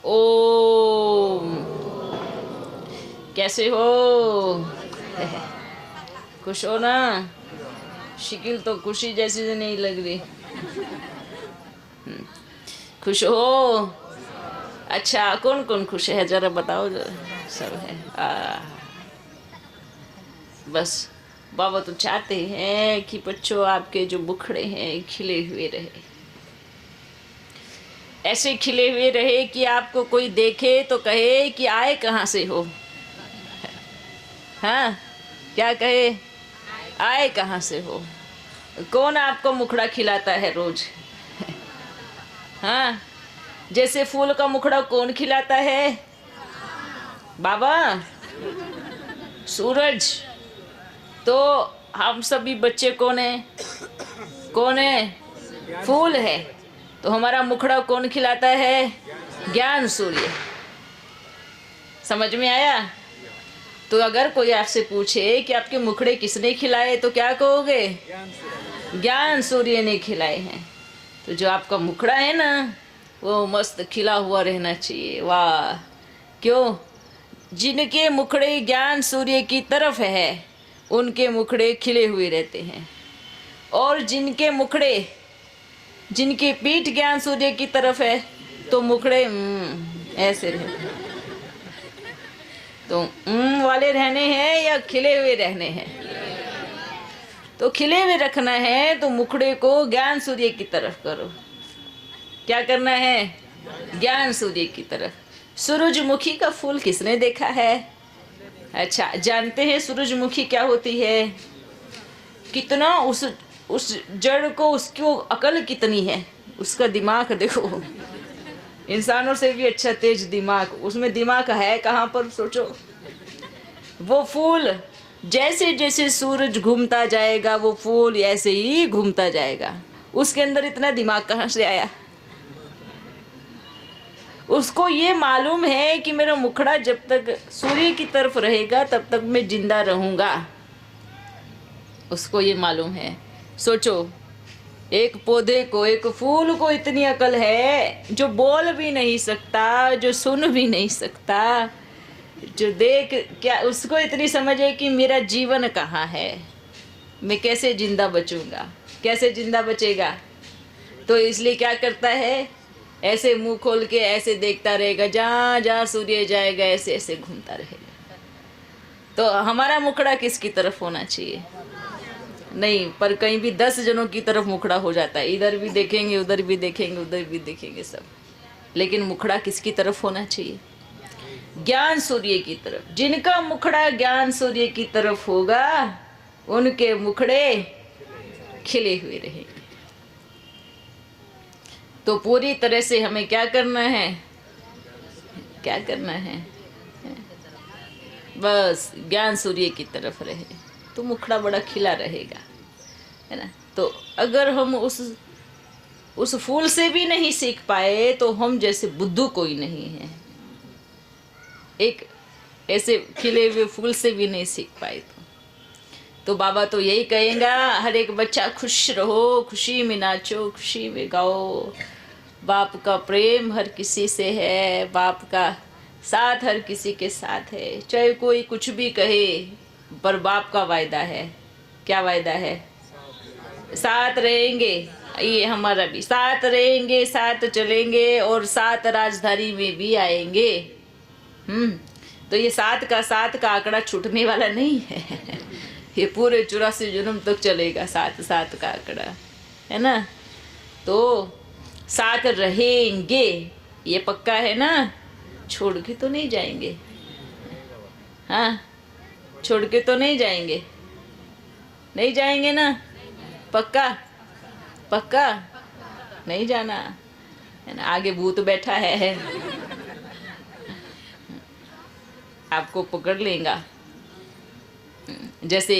ओम। कैसे हो? खुश हो ना? शक्ल तो खुशी जैसी से नहीं लग रही। खुश हो? अच्छा, कौन कौन खुश है जरा बताओ जरा। सब है। बस बाबा तो चाहते हैं कि बच्चों आपके जो मुखड़े हैं खिले हुए रहे, ऐसे खिले हुए रहे कि आपको कोई देखे तो कहे कि आए कहाँ से हो। हाँ, क्या कहे? आए कहाँ से हो। कौन आपको मुखड़ा खिलाता है रोज? हाँ, जैसे फूल का मुखड़ा कौन खिलाता है? बाबा, सूरज। तो हम सभी बच्चे कौन है? कौन है? फूल है। तो हमारा मुखड़ा कौन खिलाता है? ज्ञान सूर्य। समझ में आया? तो अगर कोई आपसे पूछे कि आपके मुखड़े किसने खिलाए तो क्या कहोगे? ज्ञान सूर्य ने खिलाए हैं। तो जो आपका मुखड़ा है ना, वो मस्त खिला हुआ रहना चाहिए। वाह! क्यों? जिनके मुखड़े ज्ञान सूर्य की तरफ है उनके मुखड़े खिले हुए रहते हैं, और जिनके मुखड़े, जिनकी पीठ ज्ञान सूर्य की तरफ है तो मुखड़े ऐसे रहते हैं। तो वाले रहने हैं या खिले हुए रहने हैं? तो खिले हुए रखना है तो मुखड़े को ज्ञान सूर्य की तरफ करो। क्या करना है? ज्ञान सूर्य की तरफ। सूरजमुखी का फूल किसने देखा है? अच्छा, जानते हैं सूरजमुखी क्या होती है? कितना उस जड़ को, उसको अकल कितनी है, उसका दिमाग देखो। इंसानों से भी अच्छा तेज दिमाग उसमें। दिमाग है कहाँ पर सोचो। वो फूल जैसे जैसे सूरज घूमता जाएगा वो फूल ऐसे ही घूमता जाएगा। उसके अंदर इतना दिमाग कहाँ से आया? उसको ये मालूम है कि मेरा मुखड़ा जब तक सूर्य की तरफ रहेगा तब तक मैं जिंदा रहूंगा। उसको ये मालूम है। सोचो, एक पौधे को, एक फूल को इतनी अकल है जो बोल भी नहीं सकता, जो सुन भी नहीं सकता, जो देख क्या, उसको इतनी समझ है कि मेरा जीवन कहाँ है, मैं कैसे जिंदा बचूंगा। कैसे जिंदा बचेगा? तो इसलिए क्या करता है? ऐसे मुंह खोल के ऐसे देखता रहेगा, जहाँ जहाँ सूर्य जाएगा ऐसे ऐसे घूमता रहेगा। तो हमारा मुखड़ा किसकी तरफ होना चाहिए? नहीं, पर कहीं भी 10 जनों की तरफ मुखड़ा हो जाता है। इधर भी देखेंगे, उधर भी देखेंगे, उधर भी देखेंगे सब, लेकिन मुखड़ा किसकी तरफ होना चाहिए? ज्ञान सूर्य की तरफ। जिनका मुखड़ा ज्ञान सूर्य की तरफ होगा उनके मुखड़े खिले हुए रहेंगे। तो पूरी तरह से हमें क्या करना है? क्या करना है? बस ज्ञान सूर्य की तरफ रहे तो मुखड़ा बड़ा खिला रहेगा, है ना। तो अगर हम उस फूल से भी नहीं सीख पाए तो हम जैसे बुद्धू कोई नहीं है। एक ऐसे खिले हुए फूल से भी नहीं सीख पाए तो बाबा तो यही कहेगा, हर एक बच्चा खुश रहो, खुशी में नाचो, खुशी में गाओ। बाप का प्रेम हर किसी से है, बाप का साथ हर किसी के साथ है। चाहे कोई कुछ भी कहे, पर बाप का वायदा है। क्या वायदा है? साथ रहेंगे। ये हमारा भी साथ रहेंगे, साथ चलेंगे और साथ राजधानी में भी आएंगे। तो ये साथ का आंकड़ा छूटने वाला नहीं है। ये पूरे 84 जन्म तक चलेगा साथ का आंकड़ा, है ना। तो साथ रहेंगे, ये पक्का है ना। छोड़ के तो नहीं जाएंगे। हाँ, छोड़ के तो नहीं जाएंगे। नहीं जाएंगे ना? पक्का? पक्का नहीं जाना, है ना। आगे भूत बैठा है, आपको पकड़ लेगा। जैसे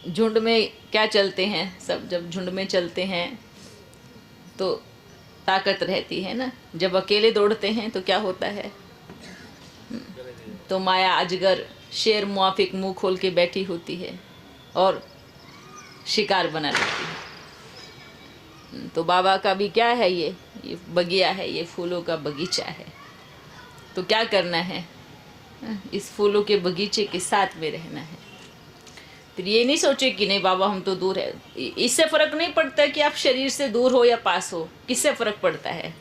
झुंड में क्या चलते हैं सब, जब झुंड में चलते हैं तो ताकत रहती है ना। जब अकेले दौड़ते हैं तो क्या होता है? तो माया अजगर शेर मुआफिक मुंह खोल के बैठी होती है और शिकार बना लेती है। तो बाबा का भी क्या है, ये बगिया है, ये फूलों का बगीचा है। तो क्या करना है, इस फूलों के बगीचे के साथ में रहना है। फिर ये नहीं सोचे कि नहीं बाबा हम तो दूर है। इससे फ़र्क नहीं पड़ता कि आप शरीर से दूर हो या पास हो। किससे फ़र्क पड़ता है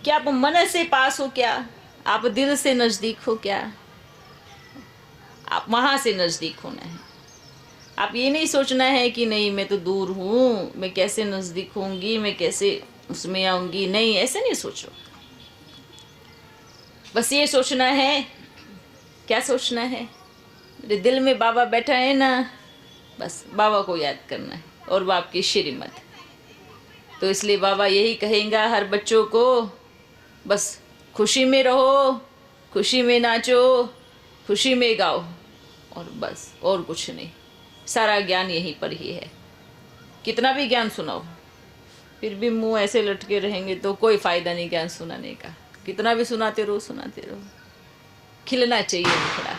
कि आप मन से पास हो क्या, आप दिल से नज़दीक हो क्या, आप वहाँ से नज़दीक होना है। आप ये नहीं सोचना है कि नहीं मैं तो दूर हूँ, मैं कैसे नज़दीक होंगी, मैं कैसे उसमें आऊँगी। नहीं, ऐसे नहीं सोचो। बस ये सोचना है, क्या सोचना है, मेरे दिल में बाबा बैठा है ना, बस बाबा को याद करना है और बाप की श्रीमत। तो इसलिए बाबा यही कहेंगे हर बच्चों को, बस खुशी में रहो, खुशी में नाचो, खुशी में गाओ, और बस और कुछ नहीं। सारा ज्ञान यहीं पर ही है। कितना भी ज्ञान सुनाओ फिर भी मुंह ऐसे लटके रहेंगे तो कोई फ़ायदा नहीं ज्ञान सुनाने का। कितना भी सुनाते रहो। खिलना चाहिए मुखड़ा,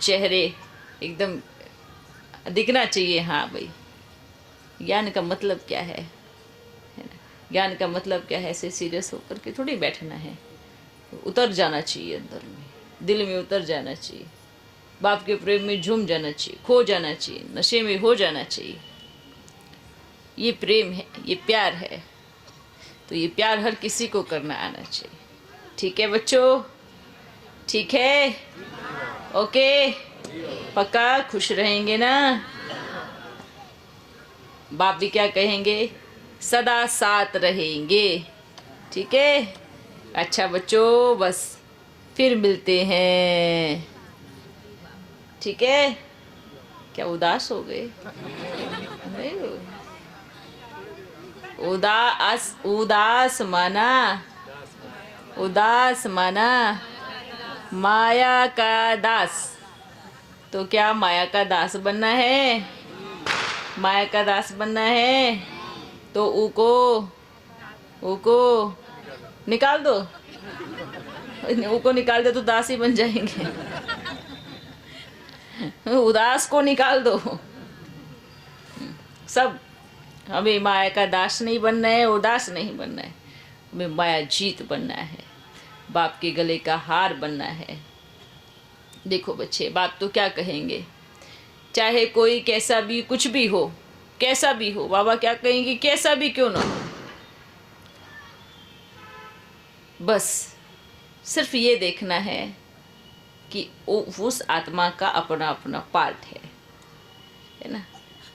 चेहरे एकदम दिखना चाहिए। हाँ भाई, ज्ञान का मतलब क्या है ना? ज्ञान का मतलब क्या है, ऐसे सीरियस होकर के थोड़ी बैठना है। उतर जाना चाहिए अंदर में, दिल में उतर जाना चाहिए, बाप के प्रेम में झूम जाना चाहिए, खो जाना चाहिए, नशे में हो जाना चाहिए। ये प्रेम है, ये प्यार है। तो ये प्यार हर किसी को करना आना चाहिए। ठीक है बच्चों, ठीक है, ओके, पक्का खुश रहेंगे ना। बाप भी क्या कहेंगे, सदा साथ रहेंगे। ठीक है, अच्छा बच्चों, बस फिर मिलते हैं। ठीक है, क्या उदास हो गए? नहीं, उदास माना माया का दास। तो क्या माया का दास बनना है? माया का दास बनना है तो ऊ को निकाल दो। ऊ को निकाल दे तो दास ही बन जाएंगे। उदास को निकाल दो। सब हमें माया का दास नहीं बनना है, उदास नहीं बनना है, हमें माया जीत बनना है, बाप के गले का हार बनना है। देखो बच्चे, बाप तो क्या कहेंगे, चाहे कोई कैसा भी कुछ भी हो, कैसा भी हो, बाबा क्या कहेंगे, कैसा भी क्यों ना हो, बस सिर्फ ये देखना है कि उस आत्मा का अपना अपना पार्ट है ना।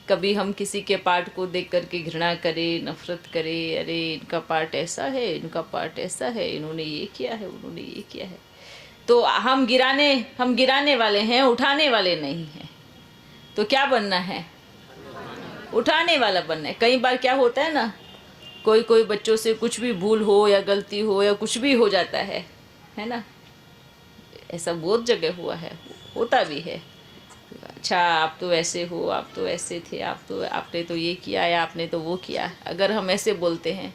कभी हम किसी के पार्ट को देख करके घृणा करें, नफरत करें, अरे इनका पार्ट ऐसा है, इनका पार्ट ऐसा है, इन्होंने ये किया है, उन्होंने ये किया है, तो हम गिराने वाले हैं, उठाने वाले नहीं हैं। तो क्या बनना है, उठाने वाला बनना है। कई बार क्या होता है ना, कोई बच्चों से कुछ भी भूल हो या गलती हो या कुछ भी हो जाता है ना। ऐसा बहुत जगह हुआ है, होता भी है। अच्छा आप तो ऐसे हो, आप तो ऐसे थे, आपने तो ये किया या आपने तो वो किया। अगर हम ऐसे बोलते हैं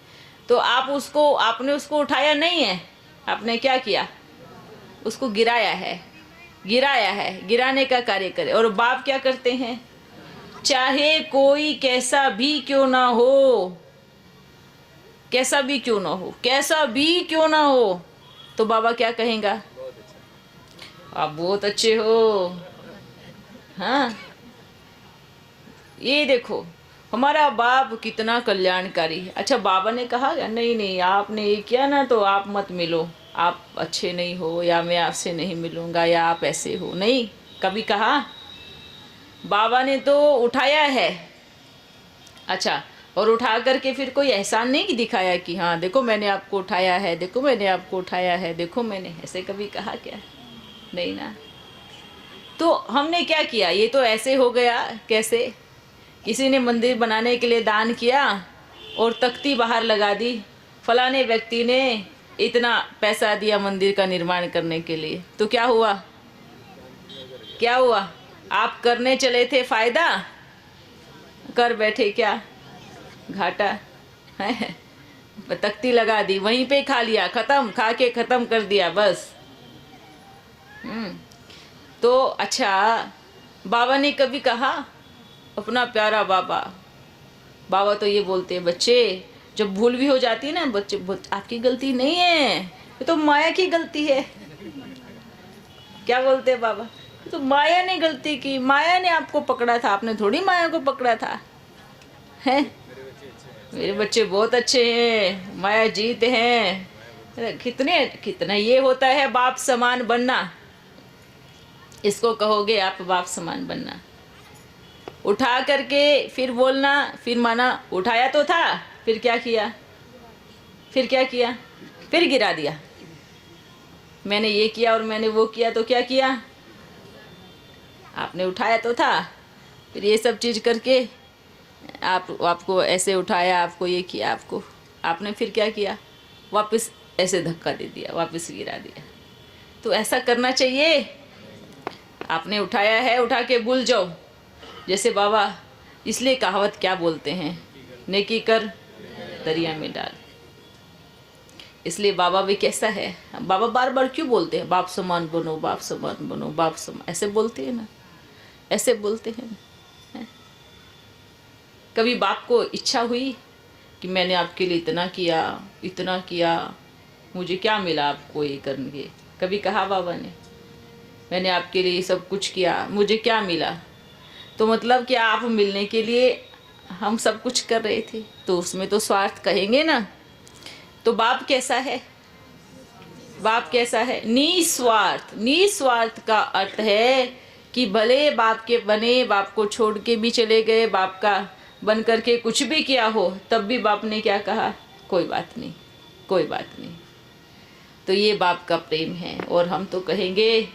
तो आपने उसको उठाया नहीं है, आपने क्या किया, उसको गिराया है। गिराने का कार्य करे। और बाप क्या करते हैं, चाहे कोई कैसा भी क्यों ना हो, कैसा भी क्यों ना हो, तो बाबा क्या कहेगा, आप बहुत अच्छे हो। हाँ, ये देखो हमारा बाप कितना कल्याणकारी है। अच्छा बाबा ने कहा नहीं आपने ये किया ना तो आप मत मिलो, आप अच्छे नहीं हो, या मैं आपसे नहीं मिलूँगा, या आप ऐसे हो, नहीं कभी कहा। बाबा ने तो उठाया है। अच्छा, और उठा करके फिर कोई एहसान नहीं दिखाया कि हाँ देखो मैंने आपको उठाया है, देखो मैंने आपको उठाया है, देखो मैंने, ऐसे कभी कहा क्या? नहीं ना। तो हमने क्या किया, ये तो ऐसे हो गया। कैसे, किसी ने मंदिर बनाने के लिए दान किया और तख्ती बाहर लगा दी, फलाने व्यक्ति ने इतना पैसा दिया मंदिर का निर्माण करने के लिए। तो क्या हुआ, आप करने चले थे फायदा, कर बैठे क्या घाटा है। तख्ती लगा दी, वहीं पे खा लिया, खा के ख़त्म कर दिया बस। तो अच्छा बाबा ने कभी कहा, अपना प्यारा बाबा तो ये बोलते हैं, बच्चे जब भूल भी हो जाती है ना बच्चे आपकी गलती नहीं है, ये तो माया की गलती है। क्या बोलते हैं बाबा, तो माया ने गलती की, माया ने आपको पकड़ा था, आपने थोड़ी माया को पकड़ा था। हैं मेरे बच्चे बहुत अच्छे हैं, माया जीत हैं। कितना ये होता है बाप समान बनना, इसको कहोगे आप बाप समान बनना। उठा करके फिर बोलना, फिर माना उठाया तो था, फिर क्या किया, फिर गिरा दिया। मैंने ये किया और मैंने वो किया, तो क्या किया, आपने उठाया तो था, फिर ये सब चीज़ करके आपको ऐसे उठाया, आपको ये किया, आपने फिर क्या किया, वापस ऐसे धक्का दे दिया, वापस गिरा दिया। तो ऐसा करना चाहिए। आपने उठाया है, उठा के भूल जाओ। जैसे बाबा इसलिए कहावत क्या बोलते हैं, नेकी कर दरिया में डाल। इसलिए बाबा भी कैसा है, बाबा बार बार क्यों बोलते हैं बाप समान बनो, बाप समान बनो, बाप समान, ऐसे बोलते हैं ना, ऐसे बोलते हैं ना। कभी बाप को इच्छा हुई कि मैंने आपके लिए इतना किया, मुझे क्या मिला आपको ये करने? कभी कहा बाबा ने मैंने आपके लिए सब कुछ किया, मुझे क्या मिला? तो मतलब कि आप मिलने के लिए हम सब कुछ कर रहे थे, तो उसमें तो स्वार्थ कहेंगे ना। तो बाप कैसा है, बाप कैसा है, निस्वार्थ। निस्वार्थ का अर्थ है कि भले बाप के बने, बाप को छोड़ के भी चले गए, बाप का बन करके कुछ भी किया हो, तब भी बाप ने क्या कहा, कोई बात नहीं, कोई बात नहीं। तो ये बाप का प्रेम है। और हम तो कहेंगे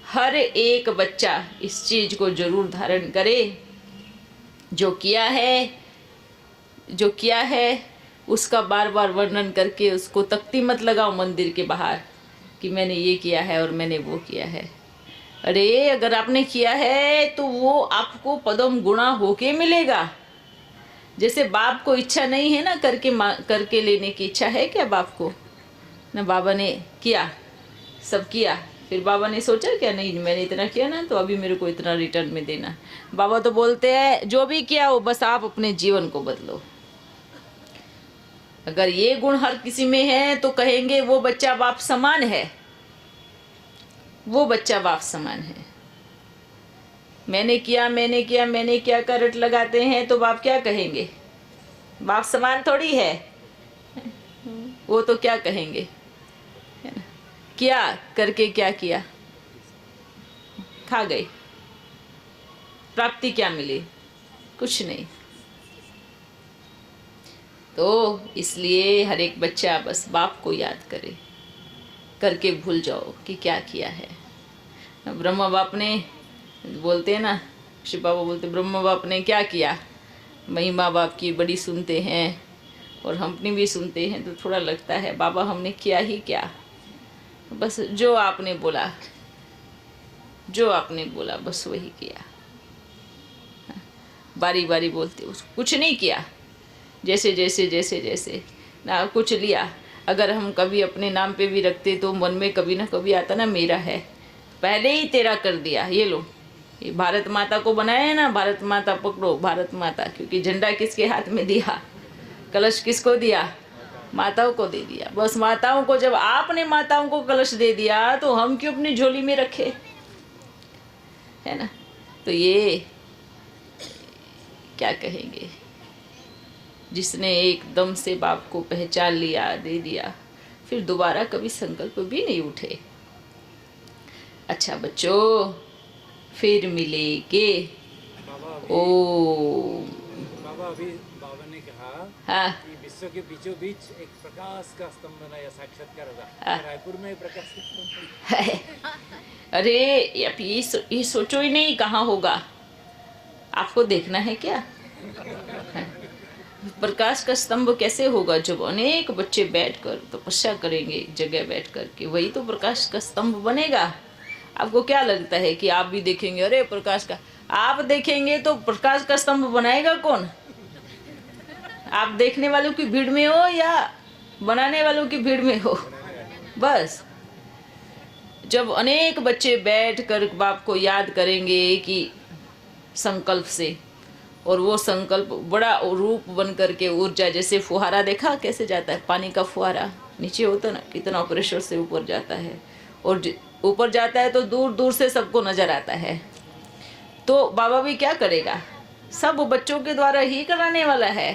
हर एक बच्चा इस चीज़ को जरूर धारण करे। जो किया है उसका बार बार वर्णन करके उसको तख्ती मत लगाओ मंदिर के बाहर कि मैंने ये किया है और मैंने वो किया है। अरे अगर आपने किया है तो वो आपको पदम गुणा होके मिलेगा। जैसे बाप को इच्छा नहीं है ना, करके लेने की इच्छा है क्या बाप को ना? बाबा ने किया, सब किया, फिर बाबा ने सोचा क्या, नहीं मैंने इतना किया ना, तो अभी मेरे को इतना रिटर्न में देना। बाबा तो बोलते हैं जो भी किया हो बस आप अपने जीवन को बदलो। अगर ये गुण हर किसी में है तो कहेंगे वो बच्चा बाप समान है, वो बच्चा बाप समान है। मैंने किया का रट लगाते हैं तो बाप क्या कहेंगे, बाप समान थोड़ी है, वो तो क्या कहेंगे, है ना? क्या करके क्या किया, खा गए, प्राप्ति क्या मिली, कुछ नहीं। तो इसलिए हर एक बच्चा बस बाप को याद करे, करके भूल जाओ कि क्या किया है। ब्रह्मा बाप ने बोलते हैं ना, शिव बाबा बोलते ब्रह्मा बाप ने क्या किया, महिमा बाप की बड़ी सुनते हैं और हम अपनी भी सुनते हैं, तो थोड़ा लगता है बाबा हमने किया ही क्या, बस जो आपने बोला बस वही किया। बारी बारी बोलते उसको कुछ नहीं किया, जैसे ना कुछ लिया। अगर हम कभी अपने नाम पे भी रखते तो मन में कभी ना कभी आता ना, मेरा है, पहले ही तेरा कर दिया, ये लो, ये भारत माता को बनाया है ना, भारत माता पकड़ो, भारत माता, क्योंकि झंडा किसके हाथ में दिया, कलश किसको दिया, माताओं को दे दिया। बस माताओं को, जब आपने माताओं को कलश दे दिया तो हम क्यों अपनी झोली में रखे, है ना? तो ये क्या कहेंगे, जिसने एकदम से बाप को पहचान लिया, दे दिया, फिर दोबारा कभी संकल्प भी नहीं उठे। अच्छा बच्चों, फिर मिलेंगे। ओ बाबा, अभी बाबा ने कहा हाँ कि विश्व के बीचों बीच एक प्रकाश का स्तंभ बनाया, साक्षात्कार होगा। हाँ। रायपुर में प्रकाश का स्तंभ है। अरे ये सोचो ही नहीं कहाँ होगा, आपको देखना है क्या? प्रकाश का स्तंभ कैसे होगा? जब अनेक बच्चे बैठकर तपस्या करेंगे एक जगह बैठ करके, वही तो प्रकाश का स्तंभ बनेगा। आपको क्या लगता है कि आप भी देखेंगे, अरे प्रकाश का, आप देखेंगे तो प्रकाश का स्तंभ बनाएगा कौन? आप देखने वालों की भीड़ में हो या बनाने वालों की भीड़ में हो? बस जब अनेक बच्चे बैठ कर बाप को याद करेंगे कि संकल्प से, और वो संकल्प बड़ा रूप बन करके ऊर्जा, जैसे फुहारा देखा कैसे जाता है, पानी का फुहारा नीचे होता ना, कितना प्रेशर से ऊपर जाता है, और ऊपर जाता है तो दूर दूर से सबको नजर आता है। तो बाबा भी क्या करेगा, सब बच्चों के द्वारा ही कराने वाला है।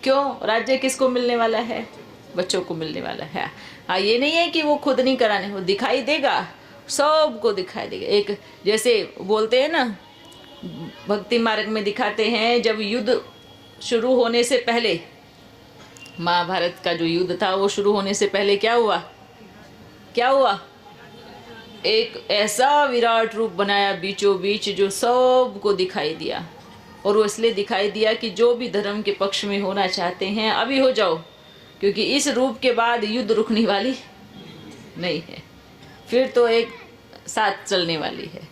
क्यों, राज्य किसको मिलने वाला है, बच्चों को मिलने वाला है। हाँ, ये नहीं है कि वो खुद नहीं कराने, वो दिखाई देगा, सबको दिखाई देगा। एक जैसे बोलते हैं ना, भक्ति मार्ग में दिखाते हैं, जब युद्ध शुरू होने से पहले, महाभारत का जो युद्ध था वो शुरू होने से पहले क्या हुआ, क्या हुआ, एक ऐसा विराट रूप बनाया बीचों बीच जो सबको दिखाई दिया। और वो इसलिए दिखाई दिया कि जो भी धर्म के पक्ष में होना चाहते हैं अभी हो जाओ, क्योंकि इस रूप के बाद युद्ध रुकने वाली नहीं है, फिर तो एक साथ चलने वाली है।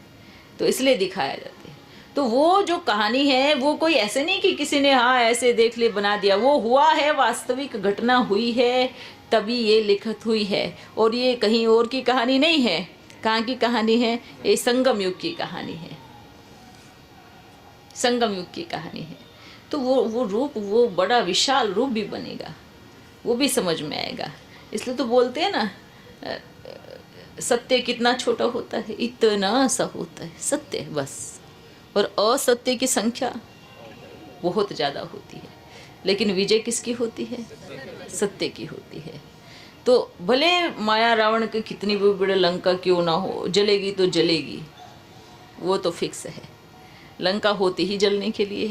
तो इसलिए दिखाया जाता है। तो वो जो कहानी है वो कोई ऐसे नहीं कि किसी ने हाँ ऐसे देख ले बना दिया, वो हुआ है, वास्तविक घटना हुई है, तभी ये लिखित हुई है। और ये कहीं और की कहानी नहीं है। कहाँ की कहानी है, ये संगम युग की कहानी है, संगम युग की कहानी है। तो वो रूप, वो बड़ा विशाल रूप भी बनेगा, वो भी समझ में आएगा। इसलिए तो बोलते हैं ना, सत्य कितना छोटा होता है, इतना सा होता है सत्य बस, और असत्य की संख्या बहुत ज़्यादा होती है। लेकिन विजय किसकी होती है, सत्य की होती है। तो भले माया रावण की कितनी भी बड़ी लंका क्यों ना हो, जलेगी तो जलेगी, वो तो फिक्स है। लंका होती ही जलने के लिए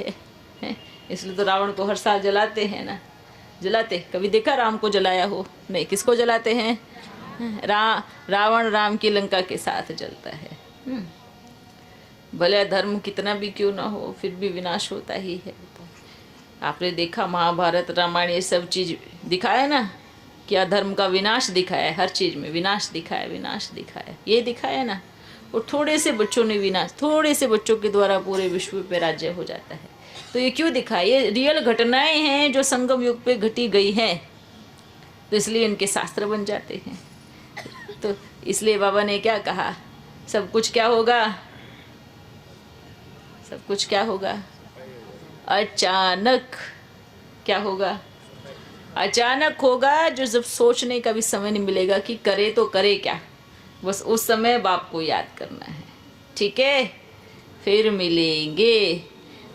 है? इसलिए तो रावण को हर साल जलाते हैं ना, जलाते। कभी देखा राम को जलाया हो? नहीं। किसको जलाते हैं? रावण राम की लंका के साथ जलता है। भले धर्म कितना भी क्यों ना हो, फिर भी विनाश होता ही है। आपने देखा महाभारत रामायण ये सब चीज दिखाया ना, क्या धर्म का विनाश दिखाया है, हर चीज में विनाश दिखाया, विनाश दिखाया, ये दिखाया ना। और थोड़े से बच्चों ने विनाश, थोड़े से बच्चों के द्वारा पूरे विश्व पे राज्य हो जाता है। तो ये क्यों दिखाया, ये रियल घटनाएं हैं जो संगम युग पे घटी गई हैं, तो इसलिए इनके शास्त्र बन जाते हैं। तो इसलिए बाबा ने क्या कहा, सब कुछ क्या होगा, सब कुछ क्या होगा, अचानक क्या होगा, अचानक होगा, जो जब सोचने का भी समय नहीं मिलेगा कि करे तो करे क्या, बस उस समय बाप को याद करना है। ठीक है, फिर मिलेंगे।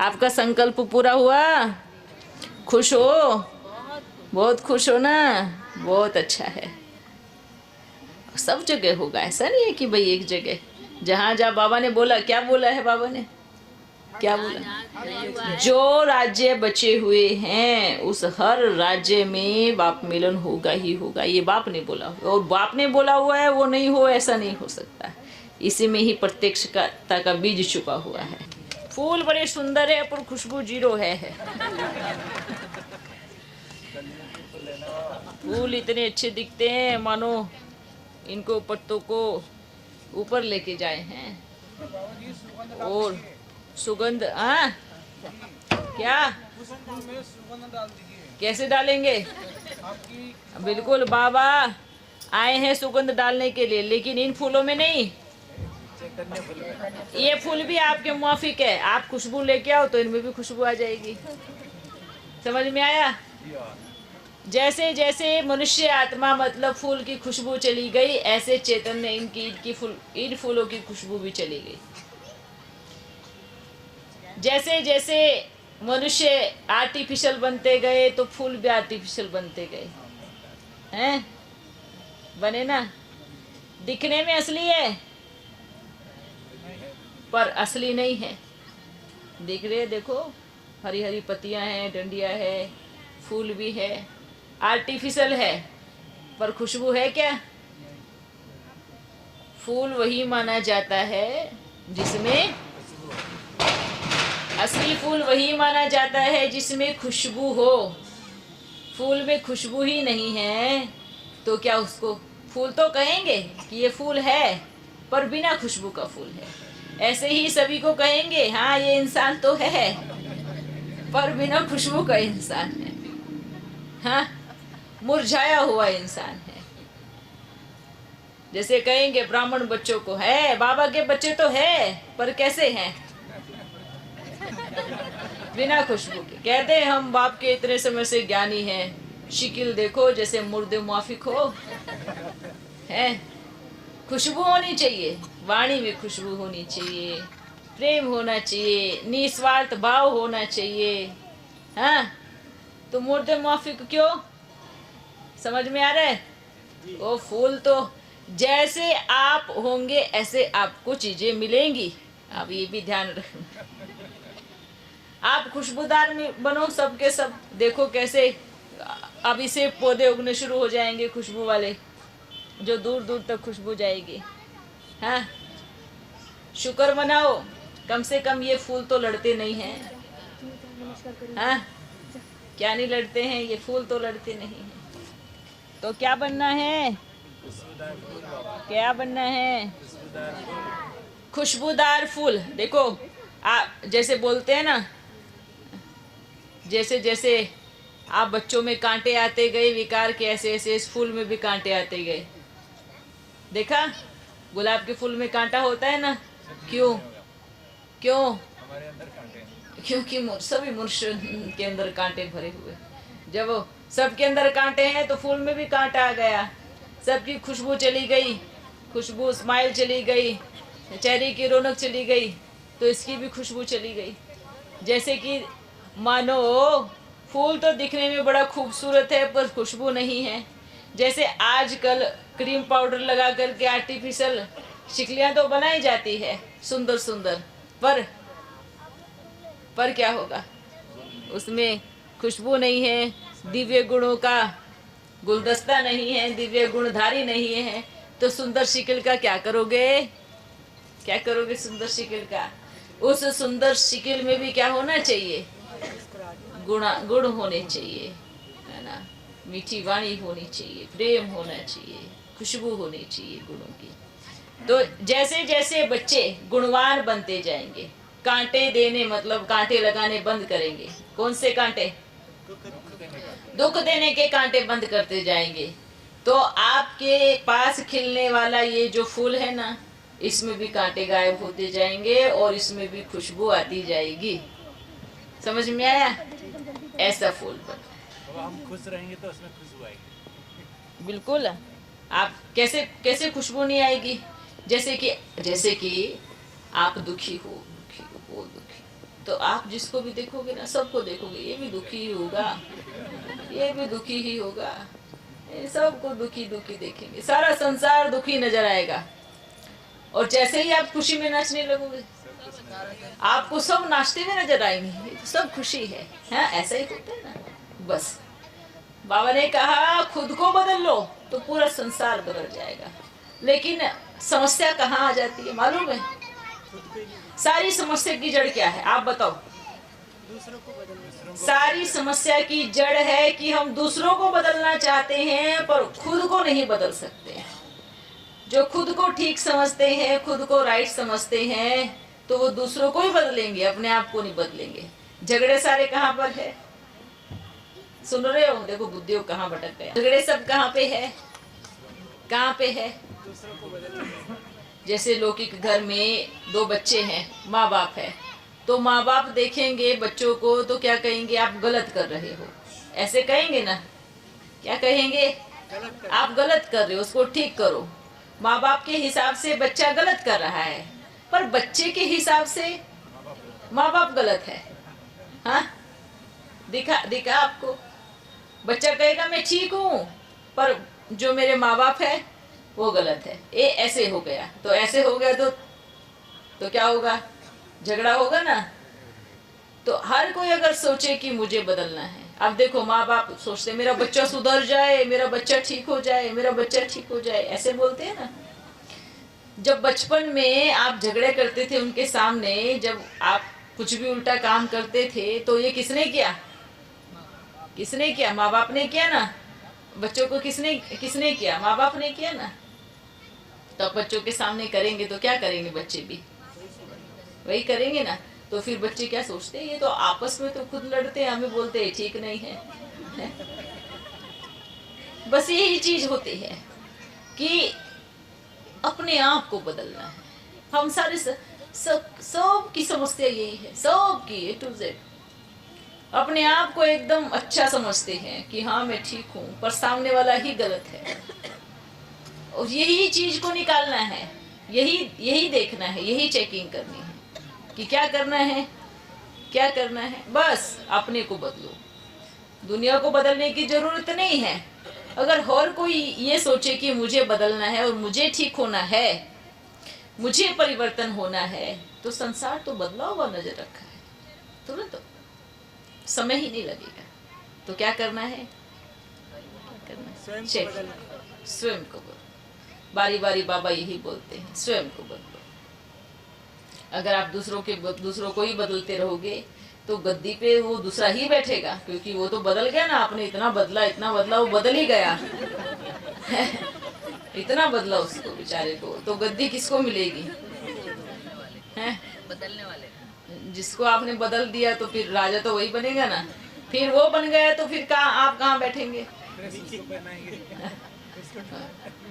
आपका संकल्प पूरा हुआ, खुश हो, बहुत खुश हो ना, बहुत अच्छा है। सब जगह होगा, ऐसा नहीं है कि भाई एक जगह, जहाँ जहाँ बाबा ने बोला, क्या बोला है बाबा ने, क्या बोला, जो राज्य बचे हुए हैं उस हर राज्य में बाप मिलन होगा ही होगा, ये बाप ने बोला। और बाप ने बोला हुआ है, वो नहीं हो ऐसा नहीं हो सकता। इसी में ही प्रत्यक्षता का बीज छुपा हुआ है। फूल बड़े सुंदर है पर खुशबू जीरो है। फूल इतने अच्छे दिखते हैं मानो इनको पत्तों को ऊपर लेके जाए हैं। और सुगंध, हाँ क्या, कैसे डालेंगे? बिल्कुल, बाबा आए हैं सुगंध डालने के लिए, लेकिन इन फूलों में नहीं। ये फूल भी आपके मुआफिक है, आप खुशबू लेके आओ तो इनमें भी खुशबू आ जाएगी। समझ में आया? जैसे जैसे मनुष्य आत्मा मतलब फूल की खुशबू चली गई, ऐसे चैतन्य इन फूलों की खुशबू भी चली गई। जैसे जैसे मनुष्य आर्टिफिशियल बनते गए तो फूल भी आर्टिफिशियल बनते गए हैं, बने ना। दिखने में असली है पर असली नहीं है। दिख रहे, देखो हरी हरी पत्तियां हैं, डंडियां है, फूल भी है, आर्टिफिशियल है पर खुशबू है क्या? फूल वही माना जाता है जिसमें, असली फूल वही माना जाता है जिसमें खुशबू हो। फूल में खुशबू ही नहीं है तो क्या उसको फूल तो कहेंगे कि ये फूल है, पर बिना खुशबू का फूल है। ऐसे ही सभी को कहेंगे हाँ ये इंसान तो है, पर बिना खुशबू का इंसान है, हाँ मुरझाया हुआ इंसान है। जैसे कहेंगे ब्राह्मण बच्चों को, है बाबा के बच्चे तो है पर कैसे हैं? बिना खुशबू के। कहते हैं हम बाप के इतने समय से ज्ञानी हैं, शिकिल देखो जैसे मुर्दे मुआफिक हो। है खुशबू होनी चाहिए, वाणी में खुशबू होनी चाहिए, प्रेम होना चाहिए, निस्वार्थ भाव होना चाहिए। हाँ, तो मुर्दे मुआफिक क्यों? समझ में आ रहा है? वो फूल तो जैसे आप होंगे ऐसे आपको चीजें मिलेंगी। आप ये भी ध्यान रखना। आप खुशबूदार में बनो सबके सब। देखो कैसे अभी से पौधे उगने शुरू हो जाएंगे खुशबू वाले, जो दूर दूर तक खुशबू जाएगी। हाँ, शुक्र मनाओ, कम से कम ये फूल तो लड़ते नहीं हैं। हाँ, क्या नहीं लड़ते हैं? ये फूल तो लड़ते नहीं हैं। तो क्या बनना है? क्या बनना है? खुशबूदार फूल। देखो आप जैसे बोलते हैं ना, जैसे जैसे आप बच्चों में कांटे आते गए विकार के, ऐसे ऐसे इस फूल में भी कांटे आते गए। देखा, गुलाब के फूल में कांटा होता है ना, क्यों? क्यों? क्योंकि सभी मनुष्य के अंदर कांटे भरे हुए। जब सबके अंदर कांटे हैं तो फूल में भी कांटा आ गया। सबकी खुशबू चली गई, खुशबू स्माइल चली गई, चेहरे की रौनक चली गई, तो इसकी भी खुशबू चली गई। जैसे कि मानो फूल तो दिखने में बड़ा खूबसूरत है पर खुशबू नहीं है। जैसे आजकल क्रीम पाउडर लगा करके आर्टिफिशियल शिकलियाँ तो बनाई जाती है सुंदर सुंदर, पर क्या होगा? उसमें खुशबू नहीं है, दिव्य गुणों का गुलदस्ता नहीं है, दिव्य गुणधारी नहीं है, तो सुंदर शिकल का क्या करोगे? क्या करोगे सुंदर शिकल का? उस सुंदर शिकल में भी क्या होना चाहिए? गुण होने चाहिए, है ना? मीठी वाणी होनी चाहिए, प्रेम होना चाहिए, खुशबू होनी चाहिए गुणों की। तो जैसे जैसे बच्चे गुणवान बनते जाएंगे, कांटे देने मतलब कांटे लगाने बंद करेंगे। कौन से कांटे? दुख देने के कांटे बंद करते जाएंगे, तो आपके पास खिलने वाला ये जो फूल है ना, इसमें भी कांटे गायब होते जाएंगे और इसमें भी खुशबू आती जाएगी। समझ में आया? ऐसा फूल बन। हम खुश रहेंगे तो उसमें खुशबू आएगी। बिल्कुल। आप कैसे कैसे खुशबू नहीं आएगी? जैसे कि आप दुखी हो, वो दुखी, तो आप जिसको भी देखोगे ना, सबको देखोगे, ये भी दुखी ही होगा, ये भी दुखी ही होगा, सबको दुखी दुखी देखेंगे, सारा संसार दुखी नजर आएगा। और जैसे ही आप खुशी में नाचने लगोगे, आपको सब नाचते हुए नजर आएंगे, सब खुशी है। हाँ, ऐसा ही होता है ना। बस बाबा ने कहा खुद को बदल लो तो पूरा संसार बदल जाएगा। लेकिन समस्या कहाँ आ जाती है मालूम है? सारी समस्या की जड़ क्या है आप बताओ? सारी समस्या की जड़ है कि हम दूसरों को बदलना चाहते हैं पर खुद को नहीं बदल सकते। जो खुद को ठीक समझते हैं, खुद को राइट समझते हैं, तो वो दूसरों को ही बदलेंगे, अपने आप को नहीं बदलेंगे। झगड़े सारे कहाँ पर है? सुन रहे हो? देखो बुद्धियों कहाँ भटक गया। झगड़े सब कहाँ पे है? कहाँ पे है? जैसे लौकिक घर में दो बच्चे हैं, माँ बाप है, तो माँ बाप देखेंगे बच्चों को तो क्या कहेंगे? आप गलत कर रहे हो, ऐसे कहेंगे ना? क्या कहेंगे? आप गलत कर रहे हो, उसको ठीक करो। माँ बाप के हिसाब से बच्चा गलत कर रहा है, पर बच्चे के हिसाब से माँ बाप गलत है। हाँ, दिखा आपको? बच्चा कहेगा मैं ठीक हूँ, पर जो मेरे माँ बाप है वो गलत है। ये ऐसे हो गया, तो ऐसे हो गया तो क्या होगा? झगड़ा होगा ना। तो हर कोई अगर सोचे कि मुझे बदलना है, अब देखो माँ बाप सोचते मेरा बच्चा सुधर जाए, मेरा बच्चा ठीक हो जाए, मेरा बच्चा ठीक हो जाए, ऐसे बोलते हैं ना। जब बचपन में आप झगड़े करते थे उनके सामने, जब आप कुछ भी उल्टा काम करते थे, तो ये किसने किया? किसने किया? माँ बाप ने किया ना। बच्चों को किसने किया? माँ बाप ने किया ना। तो बच्चों के सामने करेंगे तो क्या करेंगे? बच्चे भी वही करेंगे ना। तो फिर बच्चे क्या सोचते हैं? ये तो आपस में तो खुद लड़ते हैं, हमें बोलते हैं ठीक नहीं है। बस यही चीज होती है कि अपने आप को बदलना है। हम सारे सब की समस्या यही है, सब की A to Z। अपने आप को एकदम अच्छा समझते हैं कि हाँ मैं ठीक हूँ, पर सामने वाला ही गलत है। और यही चीज को निकालना है, यही यही देखना है, यही चेकिंग करनी है कि क्या करना है, क्या करना है। बस अपने को बदलो, दुनिया को बदलने की जरूरत नहीं है। अगर और कोई ये सोचे कि मुझे बदलना है और मुझे ठीक होना है, मुझे परिवर्तन होना है, तो संसार तो बदला हुआ नजर रखा है, तुरंत समय ही नहीं लगेगा। तो क्या करना है, क्या करना है? चेक, स्वयं को बदलो। बारी बारी बाबा यही बोलते हैं, स्वयं को बदलो। अगर आप दूसरों को ही बदलते रहोगे तो गद्दी पे वो दूसरा ही बैठेगा, क्योंकि वो तो बदल गया ना। आपने इतना बदला, वो बदल ही गया इतना बदला उसको बेचारे को, तो गद्दी किसको मिलेगी? हैं? बदलने वाले जिसको आपने बदल दिया तो फिर राजा तो वही बनेगा ना। फिर वो बन गया तो फिर आप कहाँ बैठेंगे?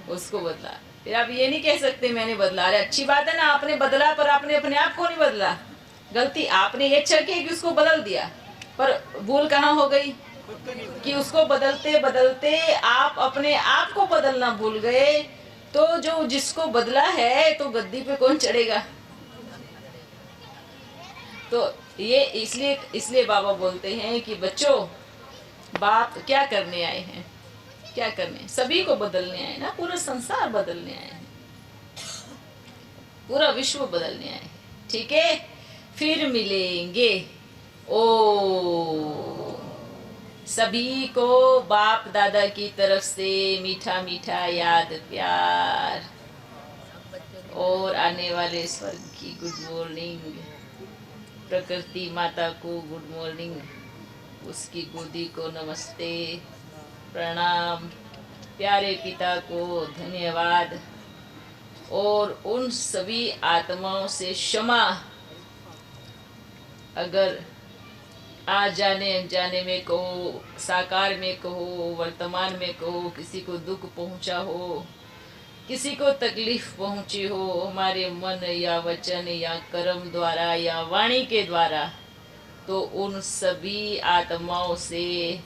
उसको बदला। फिर आप ये नहीं कह सकते मैंने बदला। अरे अच्छी बात है ना, आपने बदला, पर आपने अपने आप को नहीं बदला। गलती आपने ये अच्छा किया कि उसको बदल दिया, पर भूल कहाँ हो गई कि उसको बदलते बदलते आप अपने आप को बदलना भूल गए। तो जो जिसको बदला है तो गद्दी पे कौन चढ़ेगा? तो ये इसलिए बाबा बोलते हैं कि बच्चों, बाप क्या करने आए हैं, क्या करने? सभी को बदलने आए ना, पूरा संसार बदलने आए हैं, पूरा विश्व बदलने आए हैं। ठीक है, फिर मिलेंगे। ओ सभी को बाप दादा की तरफ से मीठा मीठा याद प्यार और आने वाले स्वर्ग की गुड मॉर्निंग। प्रकृति माता को गुड मॉर्निंग, उसकी गोदी को नमस्ते, प्रणाम, प्यारे पिता को धन्यवाद, और उन सभी आत्माओं से क्षमा। अगर आज जाने अनजाने में कहो, साकार में कहो, वर्तमान में कहो, किसी को दुख पहुंचा हो, किसी को तकलीफ पहुंची हो हमारे मन या वचन या कर्म द्वारा या वाणी के द्वारा, तो उन सभी आत्माओं से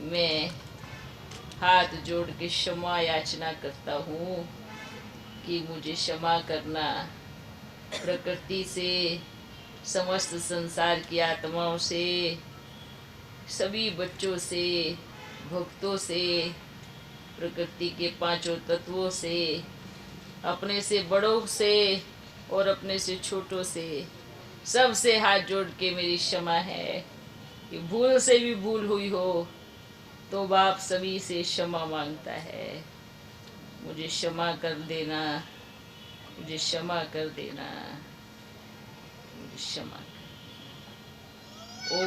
मैं हाथ जोड़ के क्षमा याचना करता हूँ कि मुझे क्षमा करना। प्रकृति से, समस्त संसार की आत्माओं से, सभी बच्चों से, भक्तों से, प्रकृति के पांचों तत्वों से, अपने से बड़ों से और अपने से छोटों से, सबसे हाथ जोड़ के मेरी क्षमा है कि भूल से भी भूल हुई हो तो बाप सभी से क्षमा मांगता है। मुझे क्षमा कर देना, मुझे क्षमा कर देना, मुझे क्षमा कर। ओ